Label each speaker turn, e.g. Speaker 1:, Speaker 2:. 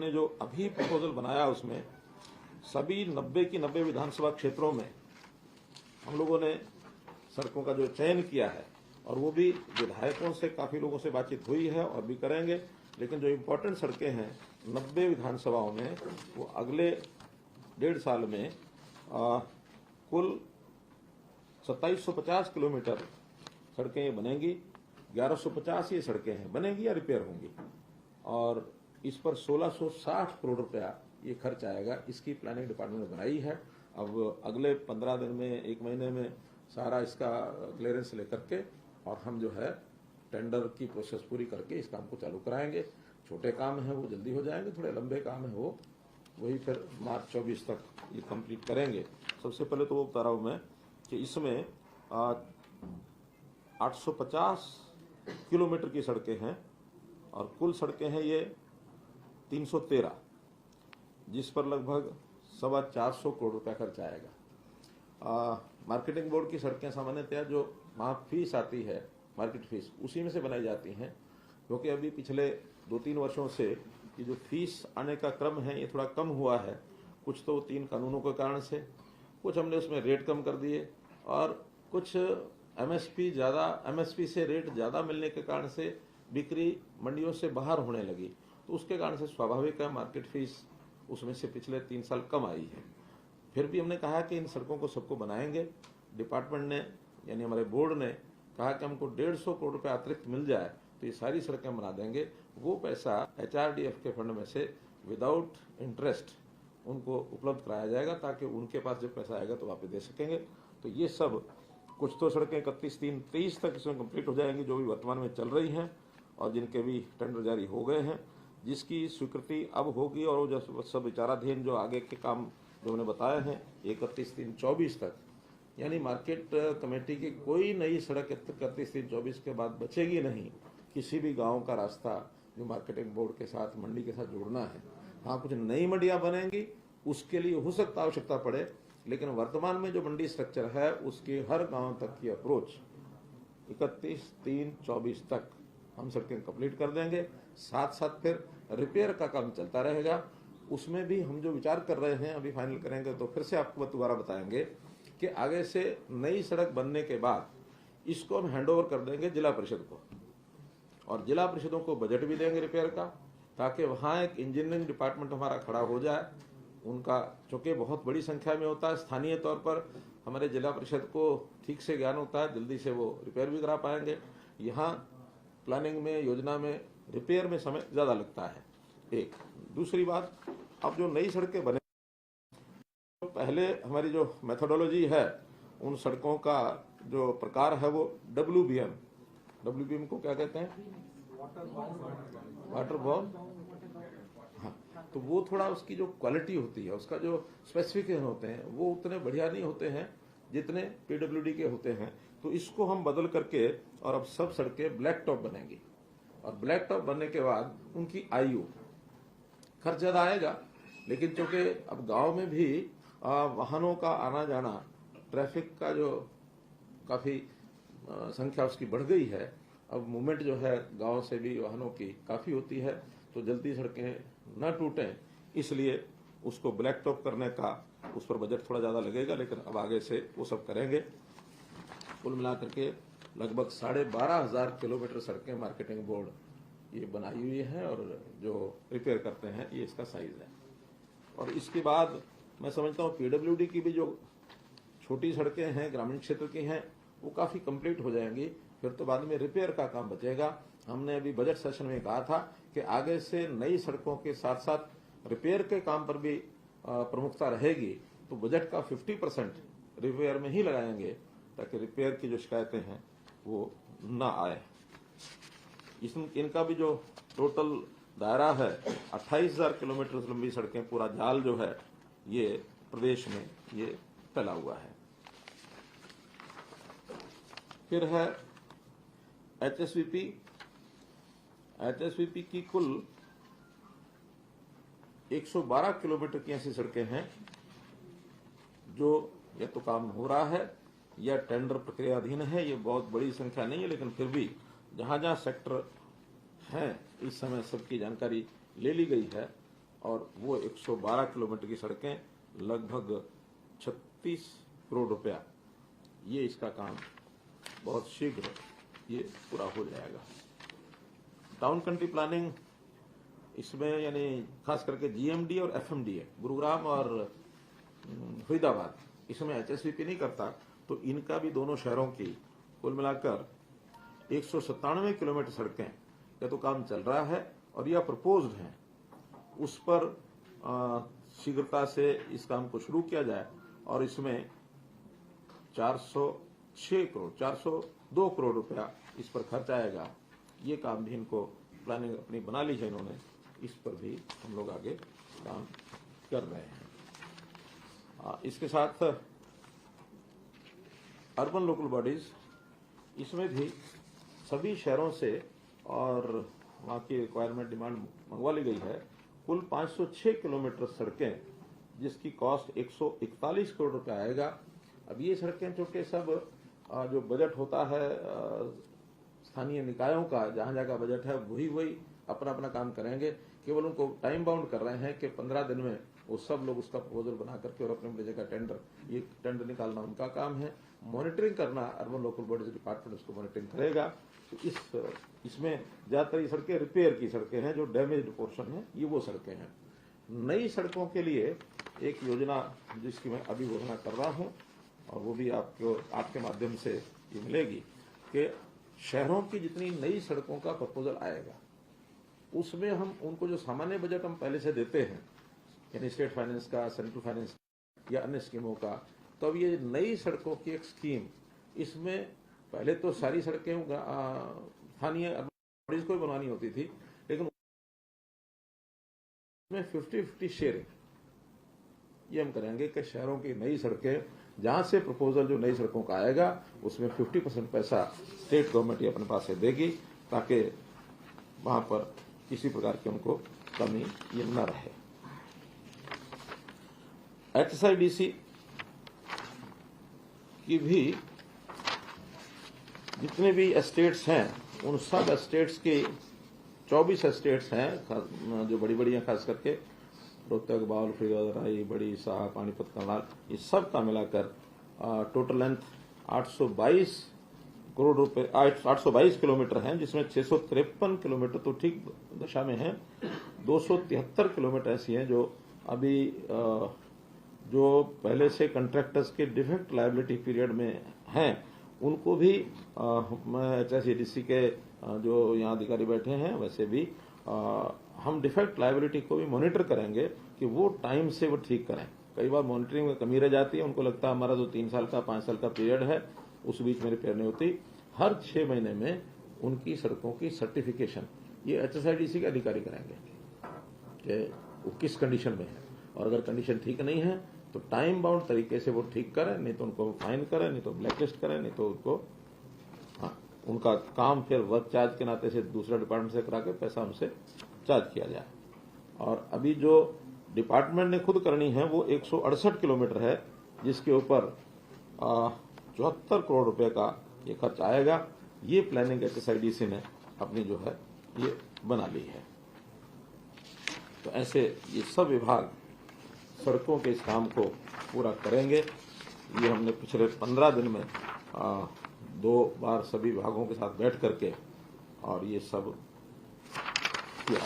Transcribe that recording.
Speaker 1: ने जो अभी प्रपोजल बनाया उसमें सभी 90 की 90 विधानसभा क्षेत्रों में हम लोगों ने सड़कों का जो चयन किया है, और वो भी विधायकों से काफी लोगों से बातचीत हुई है और भी करेंगे। लेकिन जो इम्पोर्टेंट सड़कें हैं 90 विधानसभाओं में, वो अगले 1.5 साल में कुल 2750 किलोमीटर सड़कें ये बनेंगी। 1150 ये सड़कें हैं बनेंगी या रिपेयर होंगी, और इस पर 1660 करोड़ रुपया ये खर्च आएगा। इसकी प्लानिंग डिपार्टमेंट ने बनाई है। अब अगले 15 दिन में, 1 महीने में सारा इसका क्लियरेंस लेकर के और हम जो है टेंडर की प्रोसेस पूरी करके इस काम को चालू कराएंगे। छोटे काम हैं वो जल्दी हो जाएंगे, थोड़े लंबे काम हैं वो वही फिर मार्च 24 तक ये कंप्लीट करेंगे। सबसे पहले तो वो बता रहा हूं मैं कि इसमें 850 किलोमीटर की सड़कें हैं और कुल सड़कें हैं ये 313, जिस पर लगभग 425 करोड़ रुपया खर्च आएगा। मार्केटिंग बोर्ड की सड़कें सामान्यतः जो वहाँ फीस आती है, मार्केट फीस, उसी में से बनाई जाती हैं, क्योंकि अभी पिछले 2-3 वर्षों से ये जो फीस आने का क्रम है ये थोड़ा कम हुआ है। कुछ तो 3 कानूनों के कारण से, कुछ हमने उसमें रेट कम कर दिए, और कुछ एमएसपी से रेट ज़्यादा मिलने के कारण से बिक्री मंडियों से बाहर होने लगी। तो उसके कारण से स्वाभाविक है मार्केट फीस उसमें से पिछले 3 साल कम आई है। फिर भी हमने कहा कि इन सड़कों को सबको बनाएंगे। डिपार्टमेंट ने, यानी हमारे बोर्ड ने कहा कि हमको 150 करोड़ रुपए अतिरिक्त मिल जाए तो ये सारी सड़कें बना देंगे। वो पैसा HRDF के फंड में से विदाउट इंटरेस्ट उनको उपलब्ध कराया जाएगा, ताकि उनके पास जब पैसा आएगा तो वापस दे सकेंगे। तो ये सब कुछ तो सड़कें 31-3-23 तक इसमें कंप्लीट हो जाएंगी, जो भी वर्तमान में चल रही हैं और जिनके भी टेंडर जारी हो गए हैं, जिसकी स्वीकृति अब होगी। और वो जो सब विचाराधीन जो आगे के काम जो मैंने बताए हैं 31/3/24 तक, यानी मार्केट कमेटी की कोई नई सड़क 31/3/24 के बाद बचेगी नहीं। किसी भी गांव का रास्ता जो मार्केटिंग बोर्ड के साथ, मंडी के साथ जोड़ना है। हाँ, कुछ नई मंडियां बनेंगी, उसके लिए हो सकता आवश्यकता पड़े, लेकिन वर्तमान में जो मंडी स्ट्रक्चर है उसकी हर गांव तक की अप्रोच 31/3/24 तक हम सड़कें कंप्लीट कर देंगे। साथ साथ फिर रिपेयर का काम चलता रहेगा। उसमें भी हम जो विचार कर रहे हैं, अभी फाइनल करेंगे तो फिर से आपको दोबारा बताएंगे कि आगे से नई सड़क बनने के बाद इसको हम हैंडओवर कर देंगे जिला परिषद को, और जिला परिषदों को बजट भी देंगे रिपेयर का, ताकि वहाँ एक इंजीनियरिंग डिपार्टमेंट हमारा खड़ा हो जाए। उनका चूंकि बहुत बड़ी संख्या में होता है, स्थानीय तौर पर हमारे जिला परिषद को ठीक से ज्ञान होता है, जल्दी से वो रिपेयर भी करा पाएंगे। यहाँ प्लानिंग में, योजना में, रिपेयर में समय ज्यादा लगता है। एक दूसरी बात, अब जो नई सड़कें बने, तो पहले हमारी जो मेथोडोलॉजी है उन सड़कों का जो प्रकार है वो WBM को क्या कहते हैं, वाटर बॉर्न। हाँ, तो वो थोड़ा उसकी जो क्वालिटी होती है, उसका जो स्पेसिफिकेशन होते हैं वो उतने बढ़िया नहीं होते हैं जितने PWD के होते हैं। तो इसको हम बदल करके और अब सब सड़कें ब्लैक टॉप बनेंगी, और ब्लैक टॉप बनने के बाद उनकी आयु, खर्च ज्यादा आएगा, लेकिन चूंकि अब गांव में भी वाहनों का आना जाना, ट्रैफिक का जो काफी संख्या उसकी बढ़ गई है, अब मूवमेंट जो है गांव से भी वाहनों की काफी होती है, तो जल्दी सड़कें न टूटें इसलिए उसको ब्लैक टॉप करने का, उस पर बजट थोड़ा ज्यादा लगेगा, लेकिन अब आगे से वो सब करेंगे। कुल मिलाकर के लगभग 12,500 किलोमीटर सड़कें मार्केटिंग बोर्ड ये बनाई हुई है, और जो रिपेयर करते हैं ये इसका साइज है। और इसके बाद मैं समझता हूँ PWD की भी जो छोटी सड़कें हैं, ग्रामीण क्षेत्र की हैं, वो काफी कंप्लीट हो जाएंगी। फिर तो बाद में रिपेयर का काम बचेगा। हमने अभी बजट सेशन में कहा था कि आगे से नई सड़कों के साथ साथ रिपेयर के काम पर भी प्रमुखता रहेगी, तो बजट का 50% रिपेयर में ही लगाएंगे, ताकि रिपेयर की जो शिकायतें हैं वो न आए। इनका भी जो टोटल दायरा है 28,000 किलोमीटर लंबी सड़कें, पूरा जाल जो है ये प्रदेश में ये फैला हुआ है। फिर है HSVP की कुल 112 किलोमीटर की ऐसी सड़कें हैं जो या तो काम हो रहा है या टेंडर प्रक्रियाधीन है। ये बहुत बड़ी संख्या नहीं है, लेकिन फिर भी जहां जहां सेक्टर हैं इस समय सबकी जानकारी ले ली गई है। और वो 112 किलोमीटर की सड़कें, लगभग 36 करोड़ रुपया, ये इसका काम बहुत शीघ्र ये पूरा हो जाएगा। टाउन कंट्री प्लानिंग, इसमें यानी खास करके GMD और FMDA, गुरुग्राम और फरीदाबाद, इसमें HSVP नहीं करता, तो इनका भी दोनों शहरों की कुल मिलाकर 197 किलोमीटर सड़कें का तो काम चल रहा है और यह प्रपोज्ड है। उस पर शीघ्रता से इस काम को शुरू किया जाए और इसमें 402 करोड़ रुपया इस पर खर्च आएगा। ये काम भी इनको प्लानिंग अपनी बना ली है इन्होंने, इस पर भी हम लोग आगे काम कर रहे हैं। इसके साथ अर्बन लोकल बॉडीज, इसमें भी सभी शहरों से और वहाँ की रिक्वायरमेंट डिमांड मंगवा ली गई है। कुल 506 किलोमीटर सड़कें, जिसकी कॉस्ट 141 करोड़ रुपए आएगा। अब ये सड़कें चूंकि सब जो बजट होता है स्थानीय निकायों का, जहां जगह बजट है वही अपना अपना काम करेंगे। केवल उनको टाइम बाउंड कर रहे हैं कि 15 दिन में वो सब लोग उसका प्रपोजल बना करके और अपने जगह टेंडर निकालना उनका काम है। मॉनिटरिंग करना अर्बन लोकल बॉडीज डिपार्टमेंट उसको मॉनिटरिंग करेगा। तो इसमें ज्यादातर ये सड़कें रिपेयर की सड़कें हैं, जो डैमेज्ड पोर्शन है ये वो सड़कें हैं। नई सड़कों के लिए एक योजना जिसकी मैं अभी घोषणा कर रहा हूं और वो भी आपके माध्यम से ये मिलेगी कि शहरों की जितनी नई सड़कों का प्रपोजल आएगा उसमें हम उनको जो सामान्य बजट हम पहले से देते हैं, यानी स्टेट फाइनेंस का, सेंट्रल फाइनेंस या अन्य स्कीमों का, तो अब ये नई सड़कों की एक स्कीम, इसमें पहले तो सारी सड़कें स्थानीय बॉडीज को ही बनवानी होती थी, लेकिन उसमें 50-50 शेयरिंग ये हम करेंगे कि शहरों की नई सड़कें, जहां से प्रपोजल जो नई सड़कों का आएगा उसमें 50% पैसा स्टेट गवर्नमेंट ही अपने पास से देगी, ताकि वहां पर किसी प्रकार की उनको कमी ये न रहे। HSIDC की भी जितने भी एस्टेट्स हैं, उन सब एस्टेट्स के 24 एस्टेट्स हैं जो बड़ी बड़ी हैं, खास करके रोहतक, बावल, फरीदाबाद, राई, बड़ी, शाह, पानीपत, करनाल, ये सब का मिलाकर टोटल लेंथ 822 करोड़ रुपए 822 किलोमीटर हैं, जिसमें 653 किलोमीटर तो ठीक दशा में हैं। 273 किलोमीटर ऐसी हैं जो अभी जो पहले से कॉन्ट्रैक्टर्स के डिफेक्ट लायबिलिटी पीरियड में हैं, उनको भी मैं HSIDC के जो यहाँ अधिकारी बैठे हैं वैसे भी हम डिफेक्ट लायबिलिटी को भी मॉनिटर करेंगे कि वो टाइम से वो ठीक करें। कई बार मॉनिटरिंग में कमी रह जाती है, उनको लगता है हमारा जो 3 साल का 5 साल का पीरियड है उस बीच में रिपेयर नहीं होती। हर 6 महीने में उनकी सड़कों की सर्टिफिकेशन ये HSIDC के अधिकारी करेंगे कि वो किस कंडीशन में है, और अगर कंडीशन ठीक नहीं है तो टाइम बाउंड तरीके से वो ठीक करें, नहीं तो उनको फाइन करें, नहीं तो ब्लैकलिस्ट करें, नहीं तो उनको उनका काम फिर वर्क चार्ज के नाते से दूसरा डिपार्टमेंट से करा के पैसा उनसे चार्ज किया जाए। और अभी जो डिपार्टमेंट ने खुद करनी है वो 168 किलोमीटर है, जिसके ऊपर 74 करोड़ रुपए का ये खर्च आएगा। ये प्लानिंग HSIDC ने अपनी जो है ये बना ली है। तो ऐसे ये सब विभाग सड़कों के इस काम को पूरा करेंगे। ये हमने पिछले 15 दिन में 2 बार सभी विभागों के साथ बैठ करके और ये सब किया।